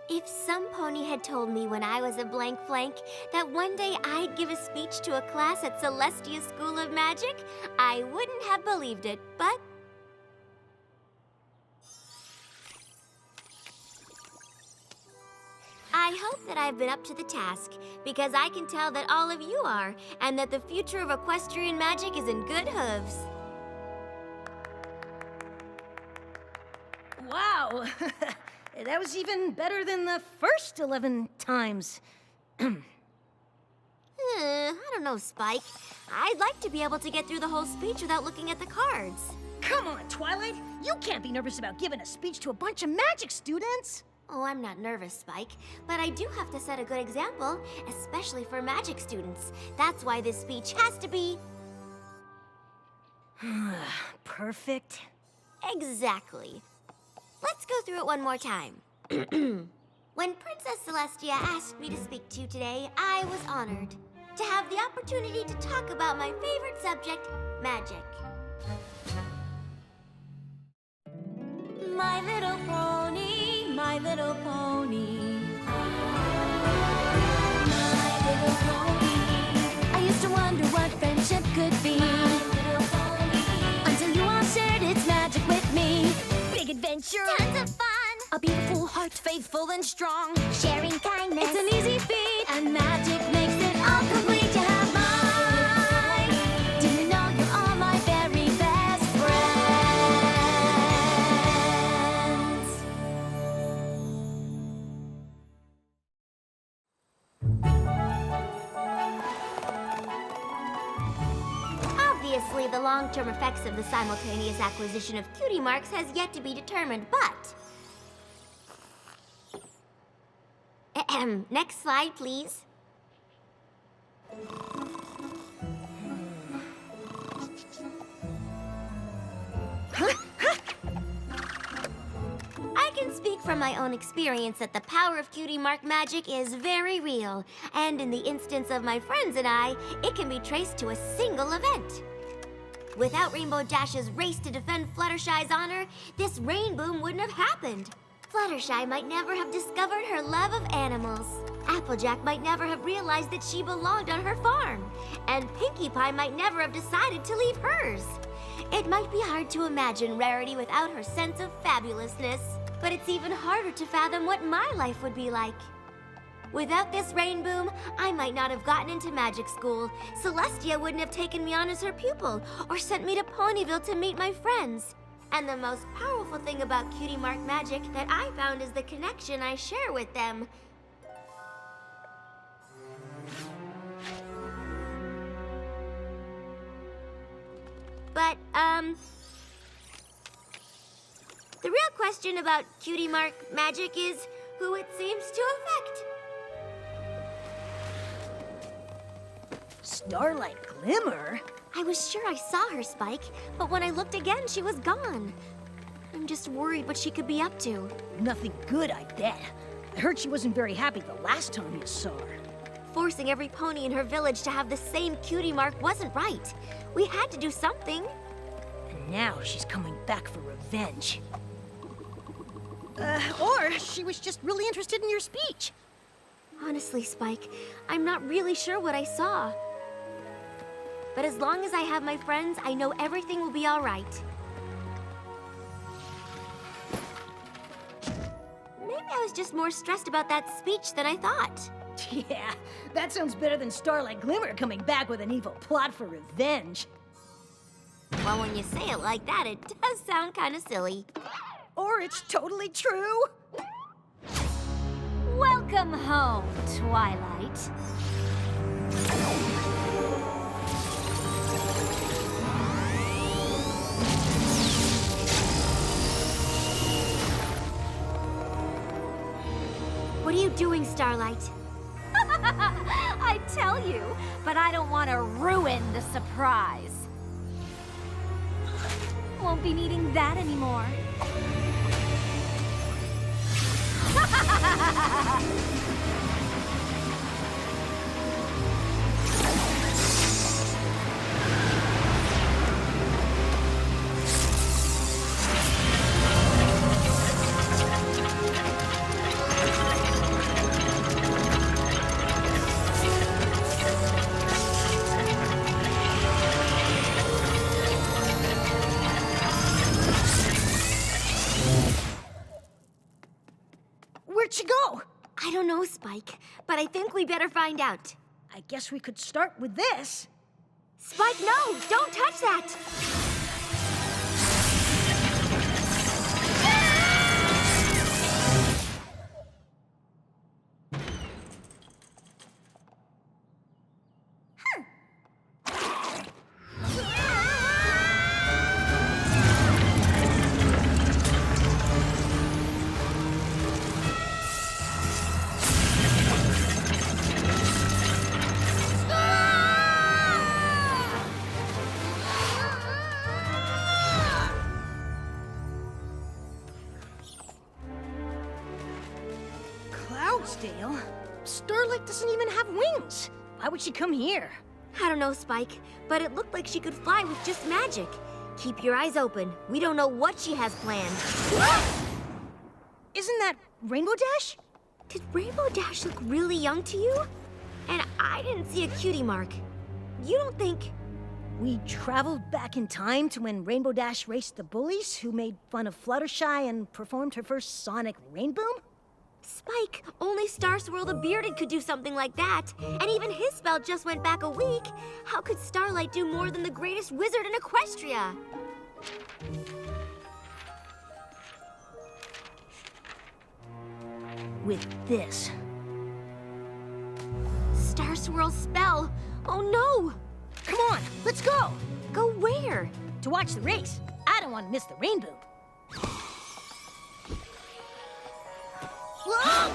If some pony had told me when I was a blank flank that one day I'd give a speech to a class at Celestia School of Magic, I wouldn't have believed it, but... I hope that I've been up to the task, because I can tell that all of you are, and that the future of equestrian magic is in good hooves. Wow! That was even better than the first 11 times. I don't know, Spike. I'd like to be able to get through the whole speech without looking at the cards. Come on, Twilight! You can't be nervous about giving a speech to a bunch of magic students! Oh, I'm not nervous, Spike, but I do have to set a good example, especially for magic students. That's why this speech has to be... Perfect. Exactly. Let's go through it one more time. When Princess Celestia asked me to speak to you today, I was honored to have the opportunity to talk about my favorite subject, magic. My little pony, my little pony. My little pony. I used to wonder what friendship could be. My little pony. Until you all shared its magic with me. Big adventure. Tons of fun. A beautiful heart, faithful and strong. Sharing kindness. It's an easy feat. And magic makes it all complete. You have mine. Do you know you're all my very best friends? Obviously, the long-term effects of the simultaneous acquisition of cutie marks has yet to be determined, but... Next slide, please. I can speak from my own experience that the power of cutie mark magic is very real. And in the instance of my friends and I, it can be traced to a single event. Without Rainbow Dash's race to defend Fluttershy's honor, this rain boom wouldn't have happened. Fluttershy might never have discovered her love of animals. Applejack might never have realized that she belonged on her farm. And Pinkie Pie might never have decided to leave hers. It might be hard to imagine Rarity without her sense of fabulousness, but it's even harder to fathom what my life would be like. Without this rain boom, I might not have gotten into magic school. Celestia wouldn't have taken me on as her pupil, or sent me to Ponyville to meet my friends. And the most powerful thing about cutie mark magic that I found is the connection I share with them. But, the real question about cutie mark magic is who it seems to affect. Starlight Glimmer? I was sure I saw her, Spike, but when I looked again, she was gone. I'm just worried what she could be up to. Nothing good, I bet. I heard she wasn't very happy the last time you saw her. Forcing every pony in her village to have the same cutie mark wasn't right. We had to do something. And now she's coming back for revenge. Or she was just really interested in your speech. Honestly, Spike, I'm not really sure what I saw. But as long as I have my friends, I know everything will be all right. Maybe I was just more stressed about that speech than I thought. Yeah, that sounds better than Starlight Glimmer coming back with an evil plot for revenge. Well, when you say it like that, it does sound kind of silly. Or it's totally true. Welcome home, Twilight. What are you doing, Starlight? I tell you, but I don't want to ruin the surprise. Won't be needing that anymore. Where'd she go? I don't know, Spike, but I think we better find out. I guess we could start with this. Spike, no! Don't touch that! Cloudsdale? Starlight doesn't even have wings. Why would she come here? I don't know, Spike, but it looked like she could fly with just magic. Keep your eyes open. We don't know what she has planned. Isn't that Rainbow Dash? Did Rainbow Dash look really young to you? And I didn't see a cutie mark. You don't think... We traveled back in time to when Rainbow Dash raced the bullies who made fun of Fluttershy and performed her first sonic rainboom? Spike, only Star Swirl the Bearded could do something like that. And even his spell just went back a week. How could Starlight do more than the greatest wizard in Equestria? With this. Star Swirl's spell. Oh no! Come on, let's go! Go where? To watch the race. I don't want to miss the rainbow. Whoa!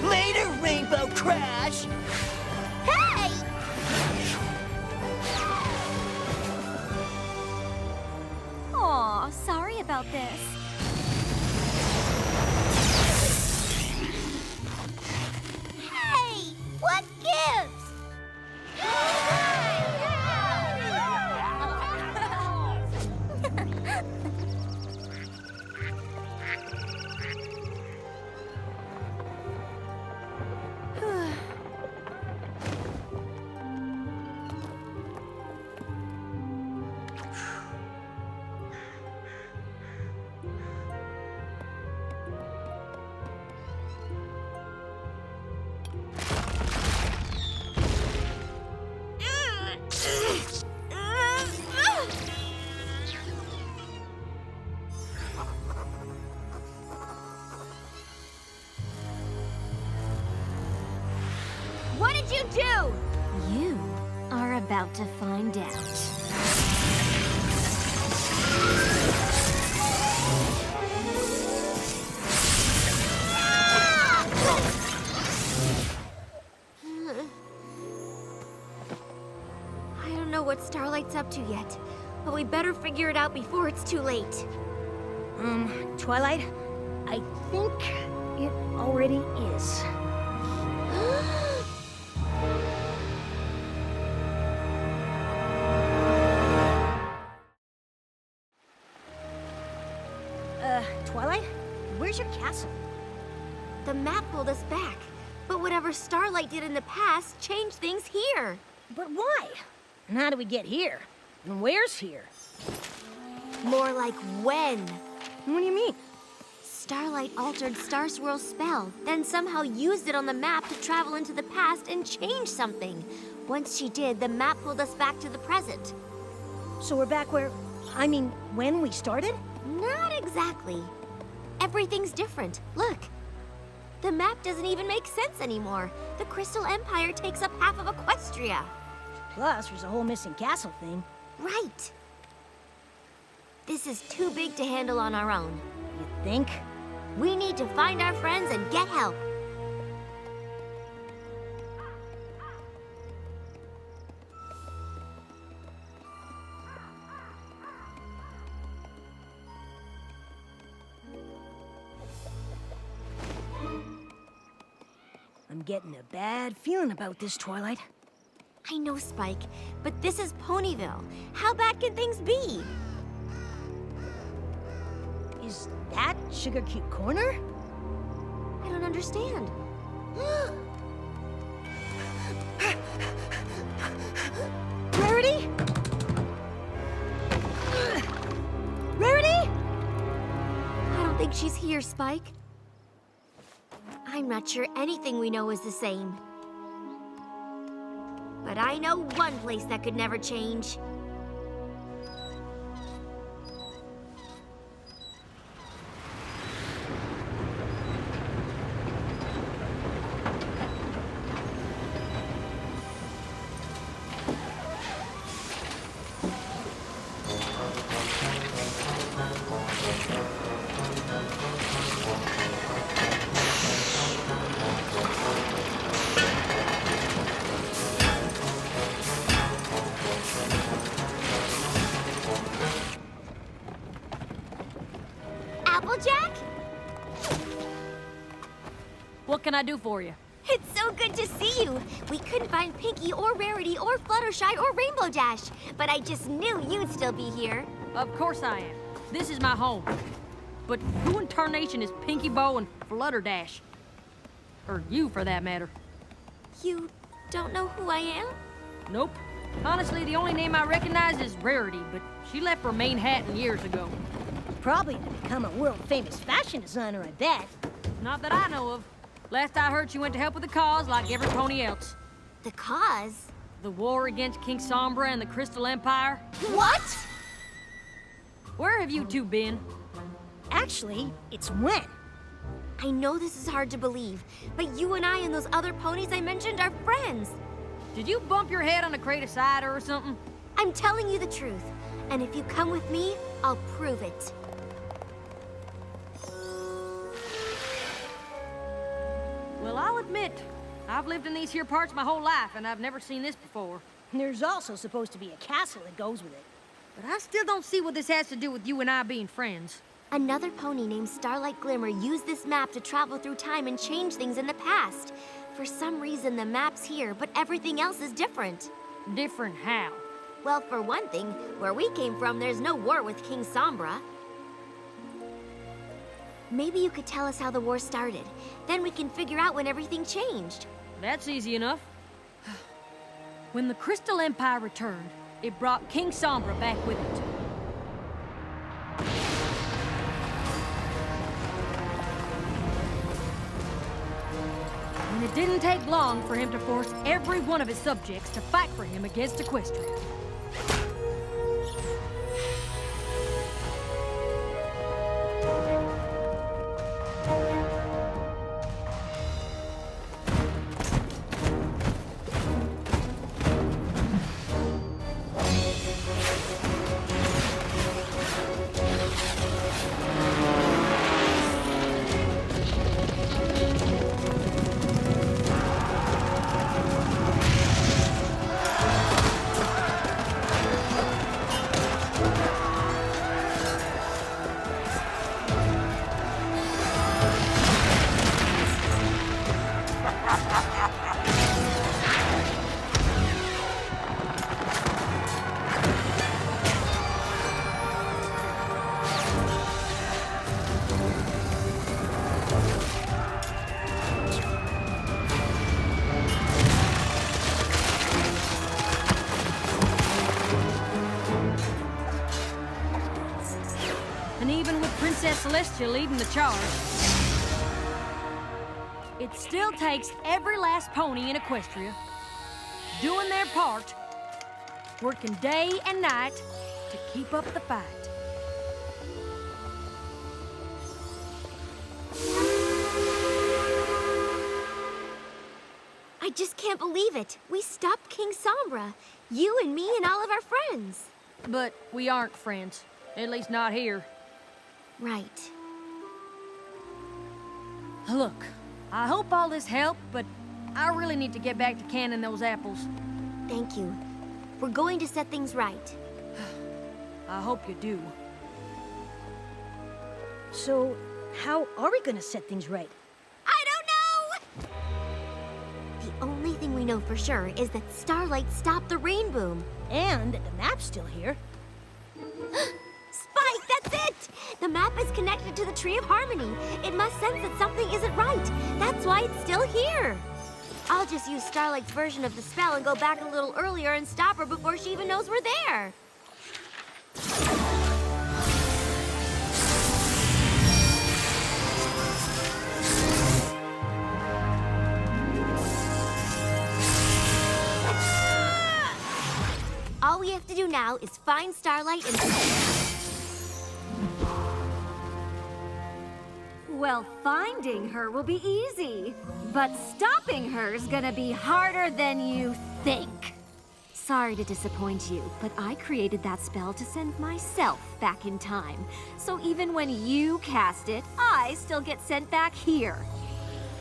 Later, Rainbow Crash! Hey! Aw, sorry about this. Hey! What gives? What did you do? You are about to find out. I don't know what Starlight's up to yet, but we better figure it out before it's too late. Twilight, I think it already is. Twilight, where's your castle? The map pulled us back, but whatever Starlight did in the past changed things here. But why? And how do we get here? And where's here? More like when. What do you mean? Starlight altered Star Swirl's spell, then somehow used it on the map to travel into the past and change something. Once she did, the map pulled us back to the present. So we're back where, I mean, when we started? Not exactly. Everything's different. Look. The map doesn't even make sense anymore. The Crystal Empire takes up half of Equestria. Plus, there's a whole missing castle thing. Right. This is too big to handle on our own. You think? We need to find our friends and get help. I'm getting a bad feeling about this, Twilight. I know, Spike, but this is Ponyville. How bad can things be? Is that Sugar Cube Corner? I don't understand. Rarity? Rarity? I don't think she's here, Spike. I'm not sure anything we know is the same. But I know one place that could never change. Applejack? What can I do for you? It's so good to see you. We couldn't find Pinkie or Rarity or Fluttershy or Rainbow Dash, but I just knew you'd still be here. Of course I am. This is my home. But who in tarnation is Pinkie Bow and Flutterdash? Or you, for that matter. You don't know who I am? Nope. Honestly, the only name I recognize is Rarity, but she left for Manhattan years ago. Probably to become a world-famous fashion designer, I bet. Not that I know of. Last I heard, she went to help with the cause like every pony else. The cause? The war against King Sombra and the Crystal Empire. What? Where have you two been? Actually, it's when. I know this is hard to believe, but you and I and those other ponies I mentioned are friends. Did you bump your head on a crate of cider or something? I'm telling you the truth, and if you come with me, I'll prove it. Well, I'll admit, I've lived in these here parts my whole life, and I've never seen this before. There's also supposed to be a castle that goes with it. But I still don't see what this has to do with you and I being friends. Another pony named Starlight Glimmer used this map to travel through time and change things in the past. For some reason, the map's here, but everything else is different. Different how? Well, for one thing, where we came from, there's no war with King Sombra. Maybe you could tell us how the war started. Then we can figure out when everything changed. That's easy enough. When the Crystal Empire returned, it brought King Sombra back with it. And it didn't take long for him to force every one of his subjects to fight for him against Equestria. And even with Princess Celestia leading the charge, it still takes every last pony in Equestria doing their part, working day and night to keep up the fight. I just can't believe it. We stopped King Sombra. You and me and all of our friends. But we aren't friends, at least not here. Right. Look, I hope all this helped, but I really need to get back to canning those apples. Thank you. We're going to set things right. I hope you do. So, how are we gonna set things right? I don't know! The only thing we know for sure is that Starlight stopped the rain boom. And the map's still here. Spike, that's it! The map is connected to the Tree of Harmony. It must sense that something isn't right. That's why it's still here. I'll just use Starlight's version of the spell and go back a little earlier and stop her before she even knows we're there. All we have to do now is find Starlight and... Well, finding her will be easy, but stopping her's gonna be harder than you think. Sorry to disappoint you, but I created that spell to send myself back in time. So even when you cast it, I still get sent back here.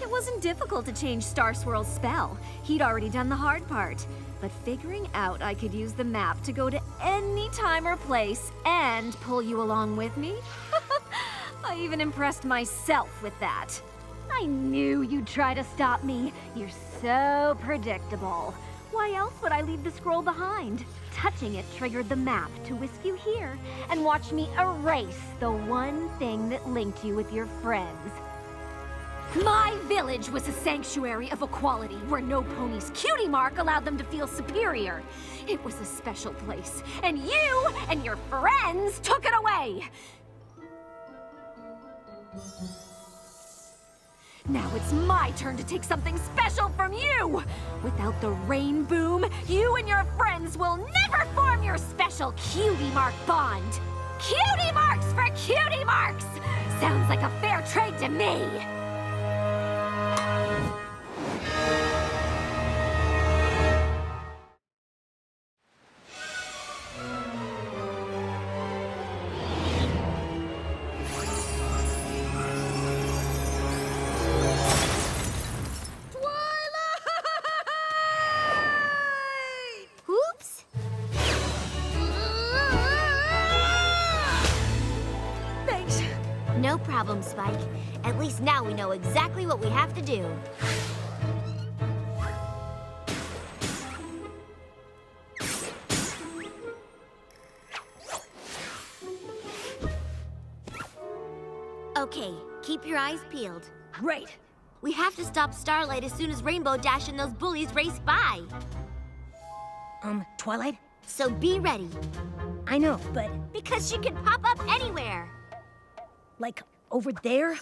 It wasn't difficult to change Star Swirl's spell. He'd already done the hard part. But figuring out I could use the map to go to any time or place and pull you along with me? I even impressed myself with that. I knew you'd try to stop me. You're so predictable. Why else would I leave the scroll behind? Touching it triggered the map to whisk you here and watch me erase the one thing that linked you with your friends. My village was a sanctuary of equality where no pony's cutie mark allowed them to feel superior. It was a special place, and you and your friends took it away. Now it's my turn to take something special from you! Without the rain boom, you and your friends will never form your special cutie mark bond. Cutie marks for cutie marks! Sounds like a fair trade to me! Oops! Thanks. No problem, Spike. At least now we know exactly what we have to do. Okay, keep your eyes peeled. Great. We have to stop Starlight as soon as Rainbow Dash and those bullies race by. Twilight? So be ready, I know, but because she can pop up anywhere. like over there?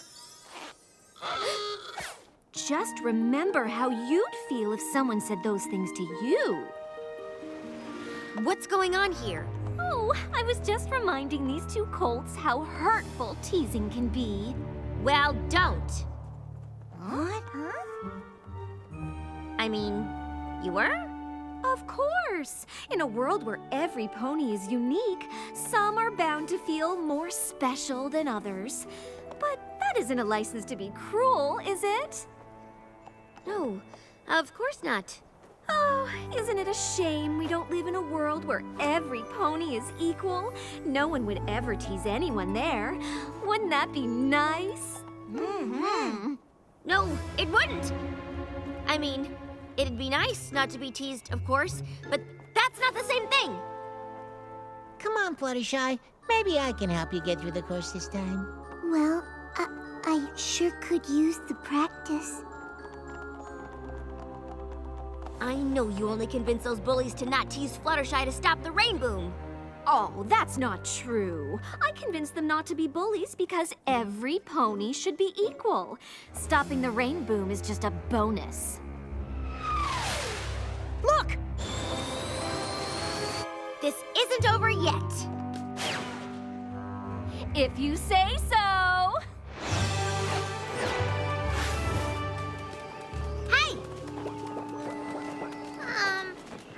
Just remember how you'd feel if someone said those things to you. What's going on here? Oh, I was just reminding these two colts how hurtful teasing can be. Well, don't. What? I mean, you were? Of course! In a world where every pony is unique, some are bound to feel more special than others. But that isn't a license to be cruel, is it? No, of course not. Oh, isn't it a shame we don't live in a world where every pony is equal? No one would ever tease anyone there. Wouldn't that be nice? Mm-hmm. No, it wouldn't. I mean, it'd be nice not to be teased, of course, but that's not the same thing. Come on, Fluttershy. Maybe I can help you get through the course this time. Well, I sure could use the practice. I know you only convinced those bullies to not tease Fluttershy to stop the rain boom. Oh, that's not true. I convinced them not to be bullies because every pony should be equal. Stopping the rain boom is just a bonus. Look! This isn't over yet. If you say so. Hey!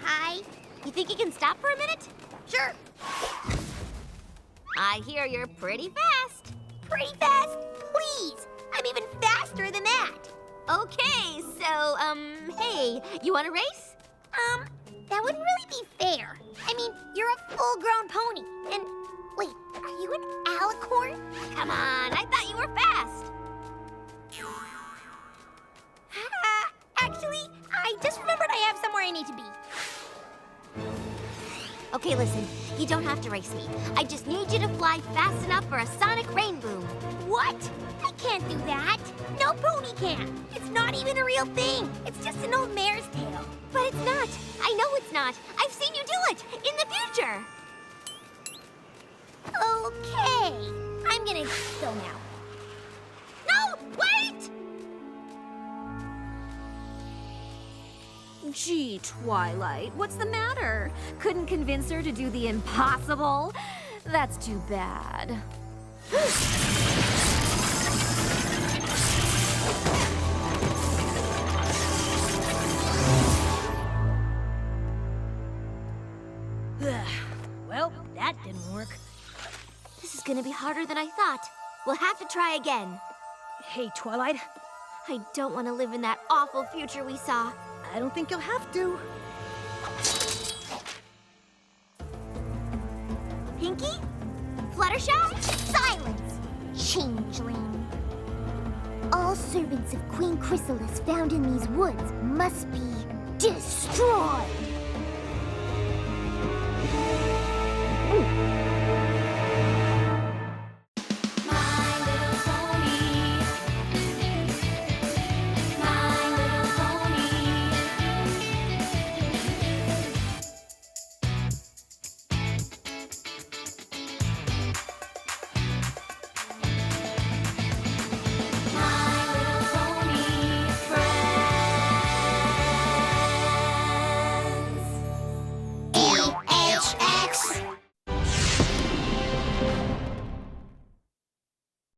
Hi. You think you can stop for a minute? Sure. I hear you're pretty fast. Pretty fast? Please! I'm even faster than that. Okay, so, hey, you want to race? That wouldn't really be fair. I mean, you're a full-grown pony, and wait, are you an alicorn? Come on, I thought you were fast. Actually, I just remembered I have somewhere I need to be. Okay, listen. You don't have to race me. I just need you to fly fast enough for a sonic rain boom. What? I can't do that. No pony can. It's not even a real thing. It's just an old mare's tale. But it's not. I know it's not. I've seen you do it in the future. Okay. I'm gonna go now. No, wait! Gee, Twilight, what's the matter? Couldn't convince her to do the impossible? That's too bad. Well, that didn't work. This is gonna be harder than I thought. We'll have to try again. Hey, Twilight, I don't want to live in that awful future we saw. I don't think you'll have to. Pinky? Fluttershy? Silence, changeling. All servants of Queen Chrysalis found in these woods must be destroyed.